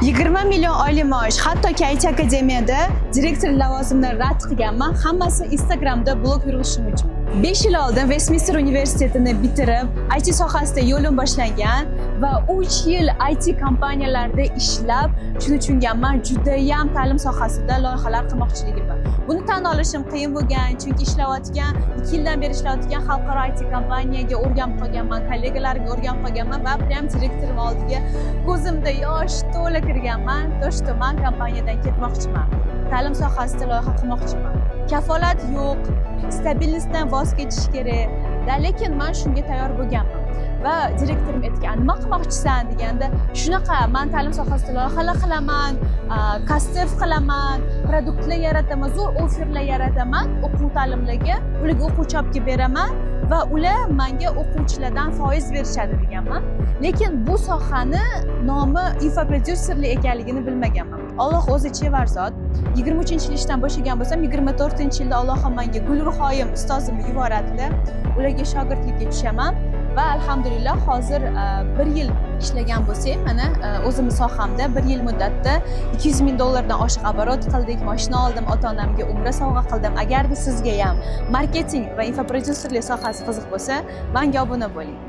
20 million oylik maosh, hattoki IT akademiyada direktor lavozimini rad qilganman. Hammasi Instagramda blog yurgizishim uchun. 5 yil oldin Westminster universitetini bitirib, IT sohasida yo'lim boshlangan va 3 yil IT kompaniyalarida ishlab, shuni tushunganman, juda ham ta'lim sohasida loyihalar qilmoqchiligim bor. Buni tan olishim qiyin bo'lgan, chunki ishlayotgan, 2 yildan beri ishlayotgan xalqaro IT kompaniyaga o'rganib qolganman, kollegalarga o'rganib qolganman va prям direktorim oldiga ko'zimda yosh to'la kirganman. Toshtuman kompaniyadan ketmoqchiman. Ta'lim sohasida loyiha qilmoqchiman. Kafolat yo'q, stabillikdan voz kechish kerak. Lekin men shunga tayyor bo'lganman. Va direktorim aytgan, nima qilmoqchisan deganda, shunaqa, men ta'lim sohasida loyihalar qilaman, kastef qilaman, produktlar yarataman, zo'r oferlar yarataman o'quv ta'limlarga, ularga o'quvchi olib kelib beraman va ular menga o'quvchilardan foiz berishadi deganman. Lekin bu sohani nomi infoprodyuserlik ekanligini bilmaganman. Alloh o'zi chevar zot. 23-yil ishdan boshlagan bo'lsam, 24-yilda Allohim menga Gulruhoyim ustozimni yuboradilar. Ularga shogirdlikka tushaman va alhamdulillah hozir 1 yil ishlagan bo'lsak, mana o'zimiz sohamda 1 yil muddatda 200 ming dollardan oshiq оборот qildik, mashina oldim, ota-onamga umra sovg'a qildim. Agarda sizga ham marketing va infoprodyuserlik sohasi qiziq bo'lsa, menga obuna bo'ling.